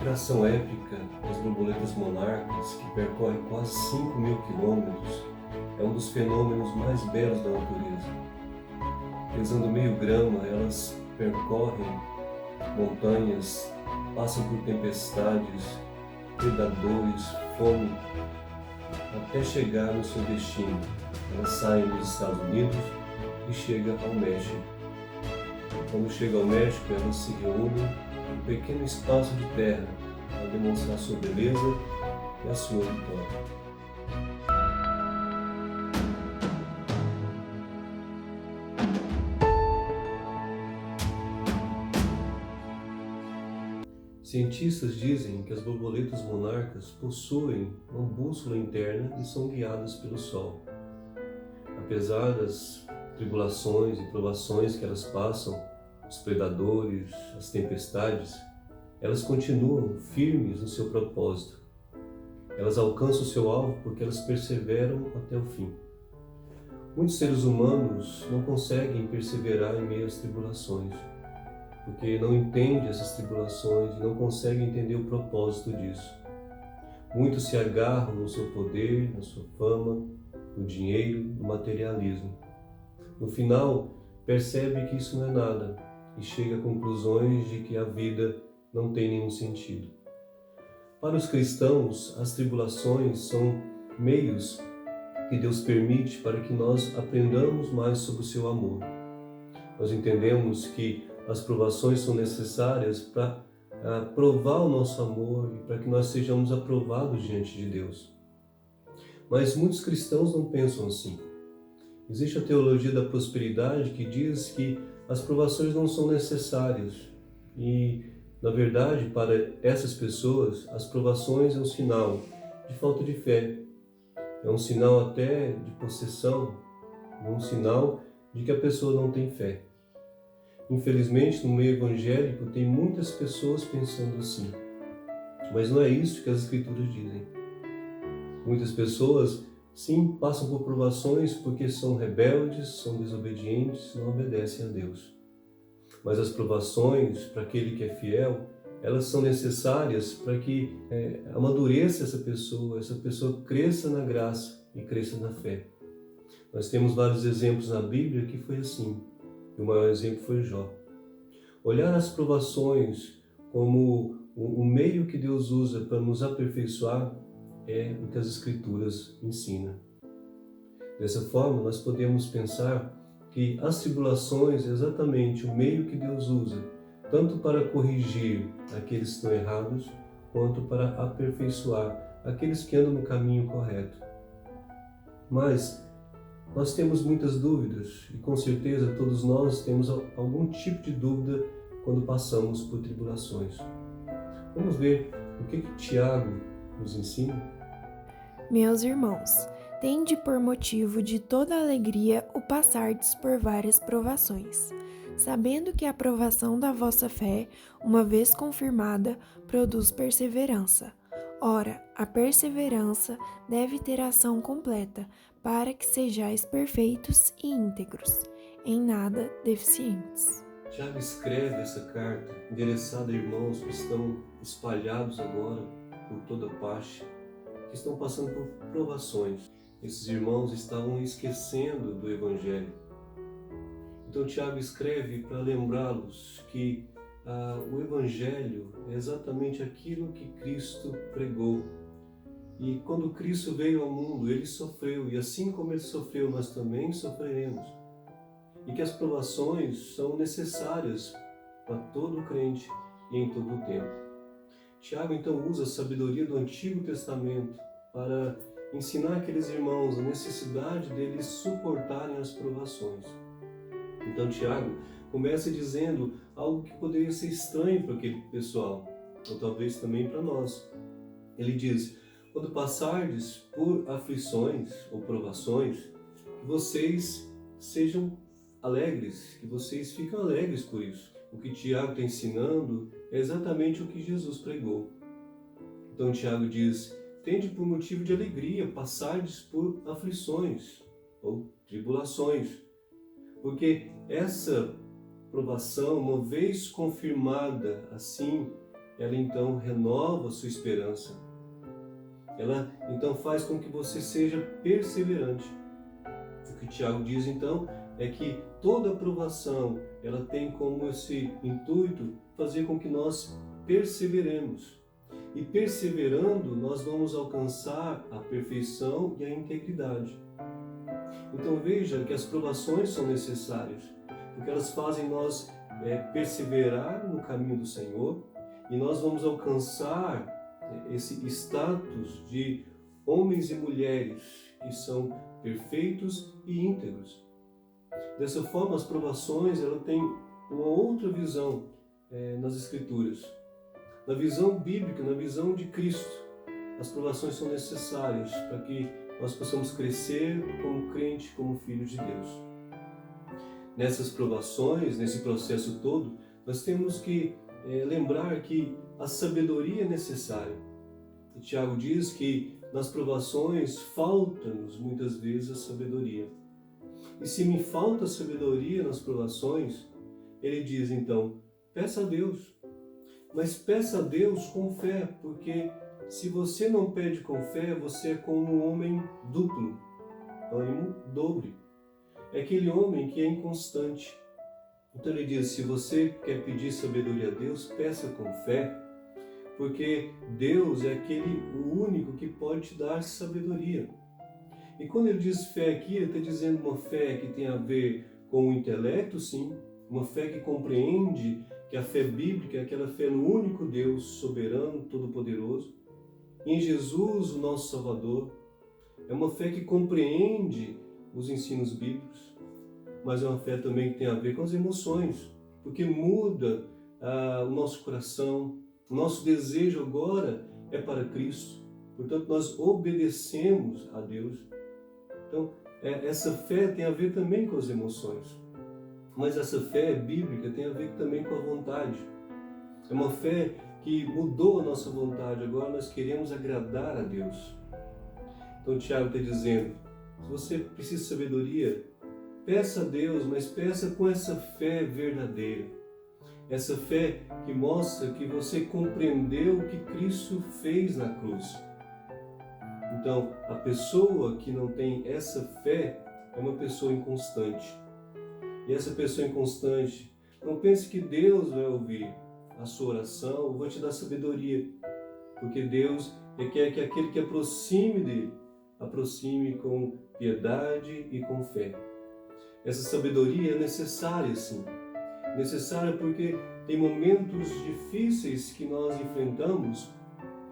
migração épica das borboletas monarcas, que percorre quase 5.000 quilômetros, é um dos fenômenos mais belos da natureza. Pesando meio grama, elas percorrem montanhas, passam por tempestades, predadores, fome, até chegar no seu destino. Elas saem dos Estados Unidos e chegam ao México. Quando chegam ao México, elas se reúnem em um pequeno espaço de terra para demonstrar sua beleza e a sua vitória. Cientistas dizem que as borboletas monarcas possuem uma bússola interna e são guiadas pelo Sol. Apesar das tribulações e provações que elas passam, os predadores, as tempestades, elas continuam firmes no seu propósito. Elas alcançam o seu alvo porque elas perseveram até o fim. Muitos seres humanos não conseguem perseverar em meio às tribulações, porque não entendem essas tribulações e não conseguem entender o propósito disso. Muitos se agarram no seu poder, na sua fama, no dinheiro, no materialismo. No final, percebe que isso não é nada e chega a conclusões de que a vida não tem nenhum sentido. Para os cristãos, as tribulações são meios que Deus permite para que nós aprendamos mais sobre o seu amor. Nós entendemos que as provações são necessárias para provar o nosso amor e para que nós sejamos aprovados diante de Deus. Mas muitos cristãos não pensam assim. Existe a teologia da prosperidade que diz que as provações não são necessárias e, na verdade, para essas pessoas, as provações é um sinal de falta de fé, é um sinal até de possessão, é um sinal de que a pessoa não tem fé. Infelizmente, no meio evangélico, tem muitas pessoas pensando assim, mas não é isso que as Escrituras dizem. Muitas pessoas, sim, passam por provações porque são rebeldes, são desobedientes, não obedecem a Deus. Mas as provações, para aquele que é fiel, elas são necessárias para que amadureça essa pessoa cresça na graça e cresça na fé. Nós temos vários exemplos na Bíblia que foi assim. E o maior exemplo foi Jó. Olhar as provações como o meio que Deus usa para nos aperfeiçoar é o que as Escrituras ensinam. Dessa forma, nós podemos pensar que as tribulações é exatamente o meio que Deus usa, tanto para corrigir aqueles que estão errados, quanto para aperfeiçoar aqueles que andam no caminho correto. Mas nós temos muitas dúvidas e com certeza todos nós temos algum tipo de dúvida quando passamos por tribulações. Vamos ver o que Tiago nos ensina? Meus irmãos, tende por motivo de toda alegria o passardes por várias provações, sabendo que a provação da vossa fé, uma vez confirmada, produz perseverança. Ora, a perseverança deve ter ação completa, para que sejais perfeitos e íntegros, em nada deficientes. Tiago escreve essa carta endereçada a irmãos que estão espalhados agora por toda parte, que estão passando por provações. Esses irmãos estavam esquecendo do Evangelho. Então Tiago escreve para lembrá-los que o Evangelho é exatamente aquilo que Cristo pregou. E quando Cristo veio ao mundo, Ele sofreu, e assim como Ele sofreu, nós também sofreremos. E que as provações são necessárias para todo crente e em todo o tempo. Tiago então usa a sabedoria do Antigo Testamento para ensinar aqueles irmãos a necessidade deles suportarem as provações. Então Tiago começa dizendo algo que poderia ser estranho para aquele pessoal, ou talvez também para nós. Ele diz: quando passardes por aflições ou provações, que vocês sejam alegres, que vocês fiquem alegres por isso. O que Tiago está ensinando é exatamente o que Jesus pregou. Então Tiago diz: tende por motivo de alegria passardes por aflições ou tribulações, porque essa provação, uma vez confirmada assim, ela então renova a sua esperança. Ela então faz com que você seja perseverante. O que Tiago diz então é que toda aprovação ela tem como esse intuito fazer com que nós perseveremos. E perseverando, nós vamos alcançar a perfeição e a integridade. Então veja que as provações são necessárias, porque elas fazem nós perseverar no caminho do Senhor, e nós vamos alcançar esse status de homens e mulheres que são perfeitos e íntegros. Dessa forma, as provações ela tem uma outra visão nas Escrituras. Na visão bíblica, na visão de Cristo, as provações são necessárias para que nós possamos crescer como crente, como filhos de Deus. Nessas provações, nesse processo todo, nós temos que lembrar que a sabedoria é necessária. E Tiago diz que nas provações falta-nos muitas vezes a sabedoria. E se me falta sabedoria nas provações, ele diz então, peça a Deus. Mas peça a Deus com fé, porque se você não pede com fé, você é como um homem duplo, ânimo dobre. É aquele homem que é inconstante. Então ele diz, se você quer pedir sabedoria a Deus, peça com fé, porque Deus é o único que pode te dar sabedoria. E quando ele diz fé aqui, ele está dizendo uma fé que tem a ver com o intelecto, sim, uma fé que compreende que a fé bíblica é aquela fé no único Deus soberano, todo-poderoso, em Jesus, o nosso Salvador. É uma fé que compreende os ensinos bíblicos, mas é uma fé também que tem a ver com as emoções, porque muda o nosso coração. O nosso desejo agora é para Cristo, portanto nós obedecemos a Deus. Então essa fé tem a ver também com as emoções, mas essa fé bíblica tem a ver também com a vontade. É uma fé que mudou a nossa vontade, agora nós queremos agradar a Deus. Então Tiago está dizendo, se você precisa de sabedoria, peça a Deus, mas peça com essa fé verdadeira. Essa fé que mostra que você compreendeu o que Cristo fez na cruz. Então, a pessoa que não tem essa fé é uma pessoa inconstante. E essa pessoa inconstante, não pense que Deus vai ouvir a sua oração ou vai te dar sabedoria, porque Deus quer que aquele que aproxime dele, aproxime com piedade e com fé. Essa sabedoria é necessária, sim. Necessária porque tem momentos difíceis que nós enfrentamos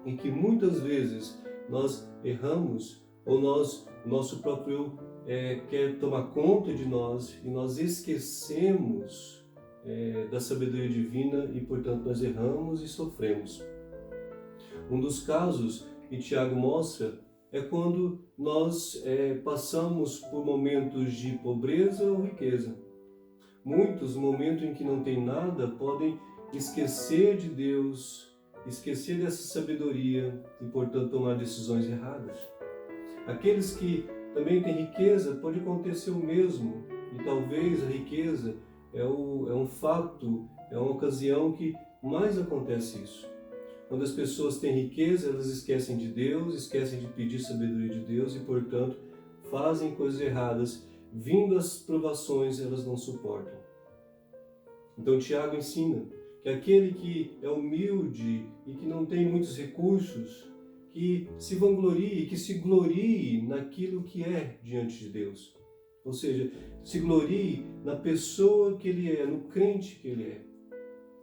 e que muitas vezes nós erramos ou nosso próprio eu quer tomar conta de nós e nós esquecemos da sabedoria divina e, portanto, nós erramos e sofremos. Um dos casos que Tiago mostra é quando nós passamos por momentos de pobreza ou riqueza. Muitos, no momento em que não tem nada, podem esquecer de Deus, esquecer dessa sabedoria e, portanto, tomar decisões erradas. Aqueles que também têm riqueza, pode acontecer o mesmo, e talvez a riqueza é um fato, é uma ocasião que mais acontece isso. Quando as pessoas têm riqueza, elas esquecem de Deus, esquecem de pedir sabedoria de Deus e, portanto, fazem coisas erradas. Vindo as provações, elas não suportam. Então Tiago ensina que aquele que é humilde e que não tem muitos recursos, que se vanglorie, que se glorie naquilo que é diante de Deus. Ou seja, se glorie na pessoa que ele é, no crente que ele é.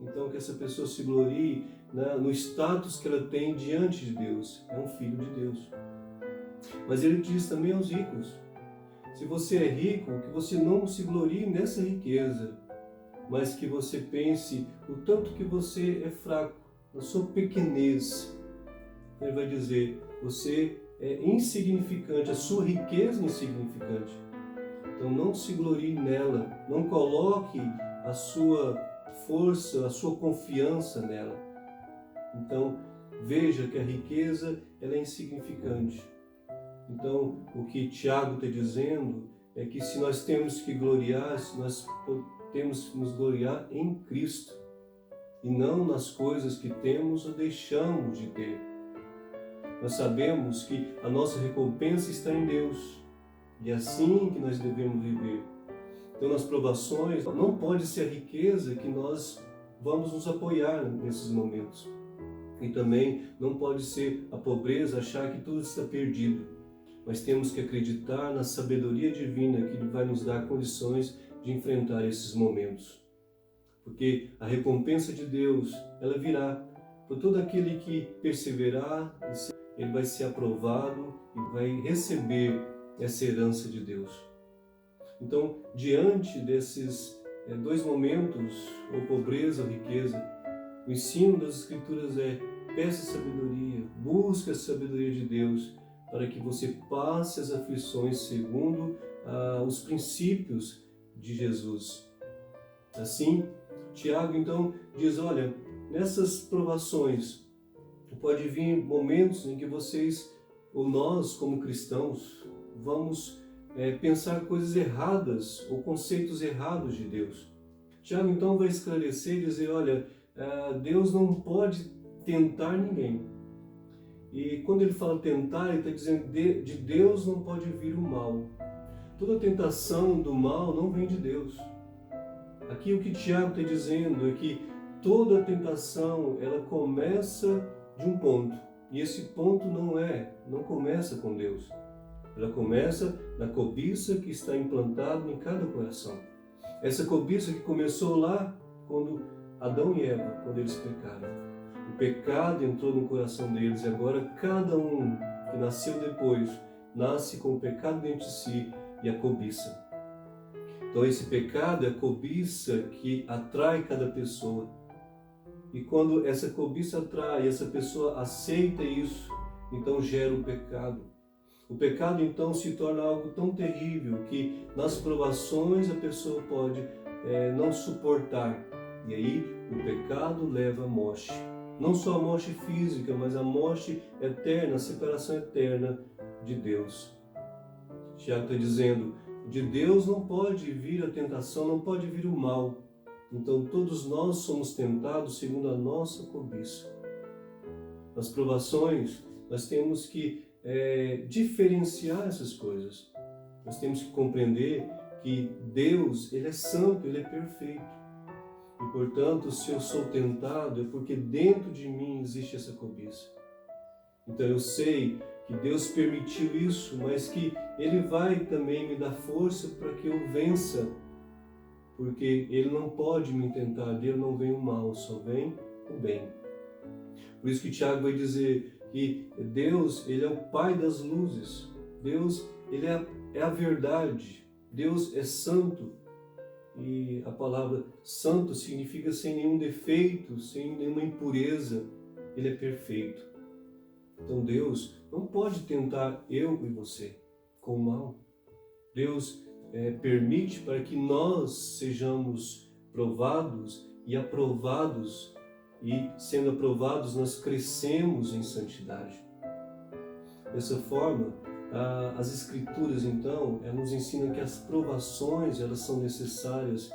Então que essa pessoa se glorie no status que ela tem diante de Deus. É um filho de Deus. Mas ele diz também aos ricos, se você é rico, que você não se glorie nessa riqueza, mas que você pense o tanto que você é fraco, na sua pequenez. Ele vai dizer, você é insignificante, a sua riqueza é insignificante. Então não se glorie nela, não coloque a sua força, a sua confiança nela. Então veja que a riqueza ela é insignificante. Então, o que Tiago está dizendo é que se nós temos que gloriar, se nós temos que nos gloriar em Cristo. e não nas coisas que temos ou deixamos de ter. Nós sabemos que a nossa recompensa está em Deus, e é assim que nós devemos viver. Então, nas provações, não pode ser a riqueza que nós vamos nos apoiar nesses momentos. E também não pode ser a pobreza achar que tudo está perdido. Mas temos que acreditar na sabedoria divina que vai nos dar condições de enfrentar esses momentos. Porque a recompensa de Deus, ela virá por todo aquele que perseverar, ele vai ser aprovado e vai receber essa herança de Deus. Então, diante desses dois momentos, ou pobreza ou riqueza, o ensino das Escrituras é: peça sabedoria, busque a sabedoria de Deus, para que você passe as aflições segundo os princípios de Jesus. Assim, Tiago então diz: olha, nessas provações pode vir momentos em que vocês, ou nós como cristãos, vamos pensar coisas erradas ou conceitos errados de Deus. Tiago então vai esclarecer e dizer: olha, Deus não pode tentar ninguém. E quando ele fala tentar, ele está dizendo de Deus não pode vir o mal. Toda tentação do mal não vem de Deus. Aqui o que Tiago está dizendo é que toda tentação, ela começa de um ponto. E esse ponto não começa com Deus. Ela começa na cobiça que está implantada em cada coração. Essa cobiça que começou lá quando Adão e Eva, quando eles pecaram. O pecado entrou no coração deles e agora cada um que nasceu depois nasce com o pecado dentro de si e a cobiça. Então esse pecado é a cobiça que atrai cada pessoa. E quando essa cobiça atrai, essa pessoa aceita isso, então gera o pecado. O pecado então se torna algo tão terrível que nas provações a pessoa pode não suportar. E aí o pecado leva à morte. Não só a morte física, mas a morte eterna, a separação eterna de Deus. Tiago está dizendo: de Deus não pode vir a tentação, não pode vir o mal. Então todos nós somos tentados segundo a nossa cobiça. Nas provações, nós temos que diferenciar essas coisas. Nós temos que compreender que Deus, Ele é santo, Ele é perfeito. E, portanto, se eu sou tentado, é porque dentro de mim existe essa cobiça. Então eu sei que Deus permitiu isso, mas que Ele vai também me dar força para que eu vença. Porque Ele não pode me tentar, dele não vem o mal, só vem o bem. Por isso que Tiago vai dizer que Deus, Ele é o Pai das luzes. Deus, Ele é a verdade. Deus é santo. E a palavra santo significa sem nenhum defeito, sem nenhuma impureza. Ele é perfeito. Então Deus não pode tentar eu e você com o mal. Deus permite para que nós sejamos provados e aprovados, e sendo aprovados nós crescemos em santidade. Dessa forma, as Escrituras então nos ensinam que as provações elas são necessárias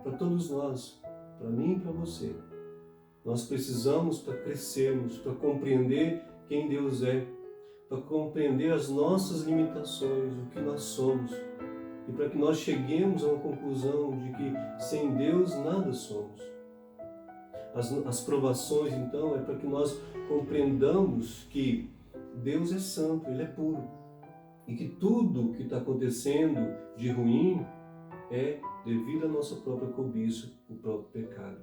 para todos nós, para mim e para você. Nós precisamos para crescermos, para compreender quem Deus é, para compreender as nossas limitações, o que nós somos, e para que nós cheguemos a uma conclusão de que sem Deus nada somos. As provações, então, é para que nós compreendamos que Deus é santo, Ele é puro, e que tudo que está acontecendo de ruim é devido à nossa própria cobiça, o próprio pecado.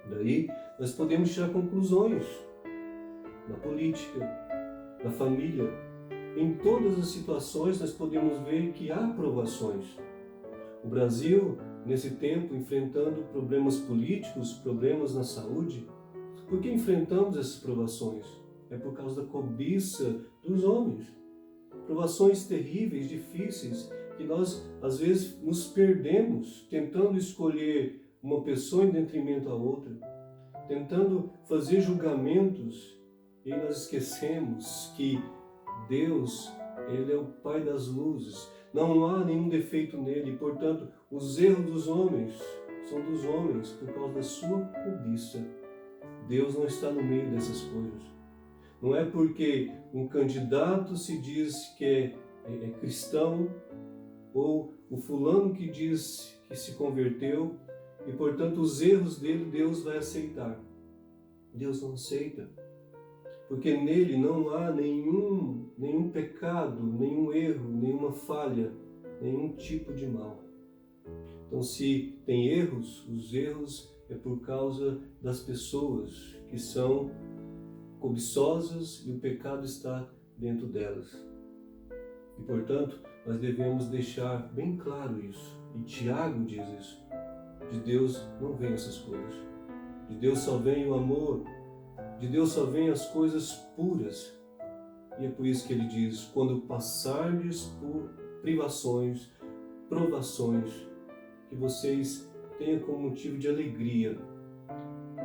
Daí nós podemos tirar conclusões na política, na família. Em todas as situações nós podemos ver que há provações. O Brasil, nesse tempo, enfrentando problemas políticos, problemas na saúde. Por que enfrentamos essas provações? É por causa da cobiça dos homens. Provações terríveis, difíceis, que nós às vezes nos perdemos tentando escolher uma pessoa em detrimento à outra, tentando fazer julgamentos, e nós esquecemos que Deus, Ele é o Pai das luzes, não há nenhum defeito nele, e, portanto, os erros dos homens são dos homens por causa da sua cobiça. Deus não está no meio dessas coisas. Não é porque um candidato se diz que é cristão, ou o fulano que diz que se converteu, e portanto os erros dele Deus vai aceitar. Deus não aceita, porque nele não há nenhum pecado, nenhum erro, nenhuma falha, nenhum tipo de mal. Então, se tem erros, os erros é por causa das pessoas que são cobiçosas e o pecado está dentro delas. E, portanto, nós devemos deixar bem claro isso. E Tiago diz isso. De Deus não vem essas coisas. De Deus só vem o amor. De Deus só vem as coisas puras. E é por isso que ele diz, quando passardes por privações, provações, que vocês tenham como motivo de alegria.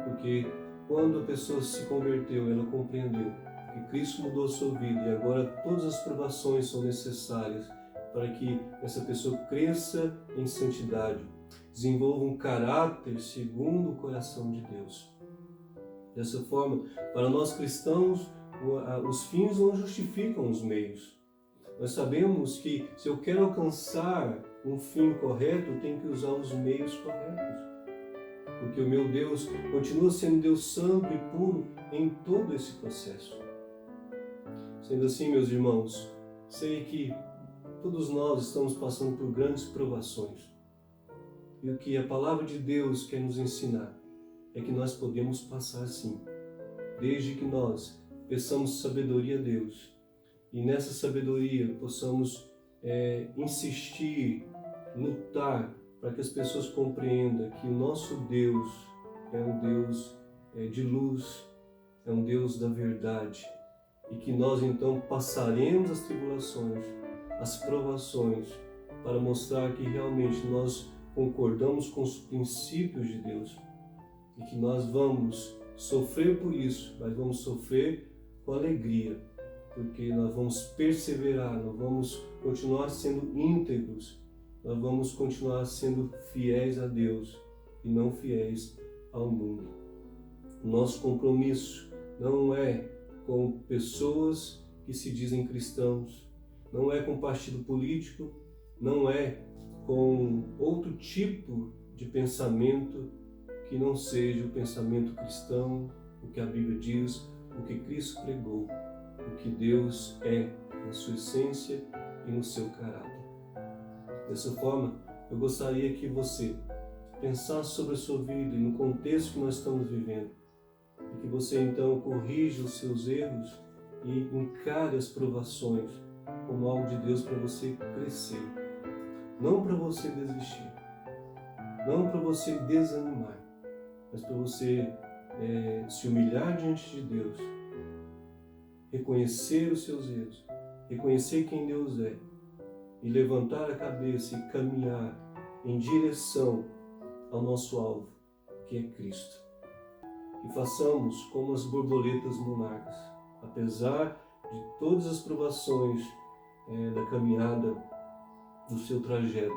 Porque quando a pessoa se converteu, ela compreendeu que Cristo mudou a sua vida e agora todas as provações são necessárias para que essa pessoa cresça em santidade, desenvolva um caráter segundo o coração de Deus. Dessa forma, para nós cristãos, os fins não justificam os meios. Nós sabemos que se eu quero alcançar um fim correto, eu tenho que usar os meios corretos. Porque o meu Deus continua sendo Deus santo e puro em todo esse processo. Sendo assim, meus irmãos, sei que todos nós estamos passando por grandes provações. E o que a palavra de Deus quer nos ensinar é que nós podemos passar sim, desde que nós peçamos sabedoria a Deus e nessa sabedoria possamos insistir, lutar para que as pessoas compreendam que o nosso Deus é um Deus de luz, é um Deus da verdade e que nós então passaremos as tribulações, as provações para mostrar que realmente nós concordamos com os princípios de Deus e que nós vamos sofrer por isso, mas vamos sofrer com alegria, porque nós vamos perseverar, nós vamos continuar sendo íntegros, nós vamos continuar sendo fiéis a Deus e não fiéis ao mundo. O nosso compromisso não é com pessoas que se dizem cristãos, não é com partido político, não é com outro tipo de pensamento que não seja o pensamento cristão, o que a Bíblia diz, o que Cristo pregou, o que Deus é na sua essência e no seu caráter. Dessa forma, eu gostaria que você pensasse sobre a sua vida e no contexto que nós estamos vivendo, e que você então corrija os seus erros e encare as provações como algo de Deus para você crescer, não para você desistir, não para você desanimar, mas para você se humilhar diante de Deus, reconhecer os seus erros, reconhecer quem Deus é e levantar a cabeça e caminhar em direção ao nosso alvo, que é Cristo. E façamos como as borboletas monarcas, apesar de todas as provações da caminhada do seu trajeto,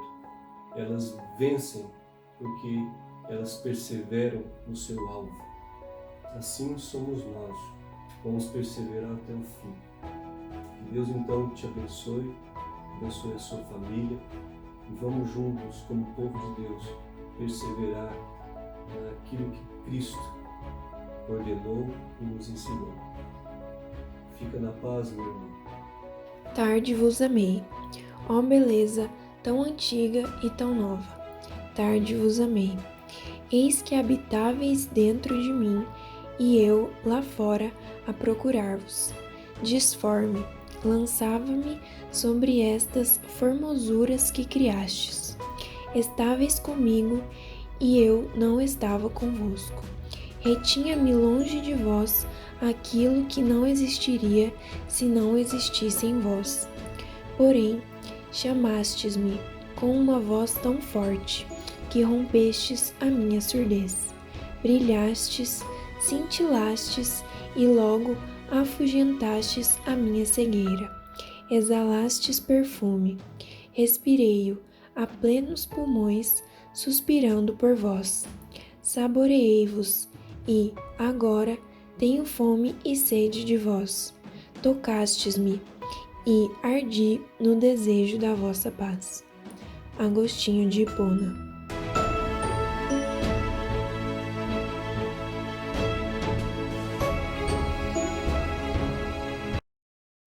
elas vencem porque elas perseveram no seu alvo. Assim somos nós, vamos perseverar até o fim. Que Deus então te abençoe a sua família e vamos juntos, como povo de Deus, perseverar naquilo que Cristo ordenou e nos ensinou. Fica na paz, meu irmão. Tarde vos amei, ó beleza tão antiga e tão nova. Tarde vos amei. Eis que habitáveis dentro de mim, e eu lá fora a procurar-vos. Disforme, lançava-me sobre estas formosuras que criastes. Estáveis comigo, e eu não estava convosco. Retinha-me longe de vós aquilo que não existiria se não existisse em vós. Porém, chamastes-me com uma voz tão forte que rompestes a minha surdez. Brilhastes, cintilastes e logo afugentastes a minha cegueira. Exalastes perfume, respirei-o a plenos pulmões suspirando por vós. Saboreei-vos, e, agora, tenho fome e sede de vós. Tocastes-me, e ardi no desejo da vossa paz. Agostinho de Hipona.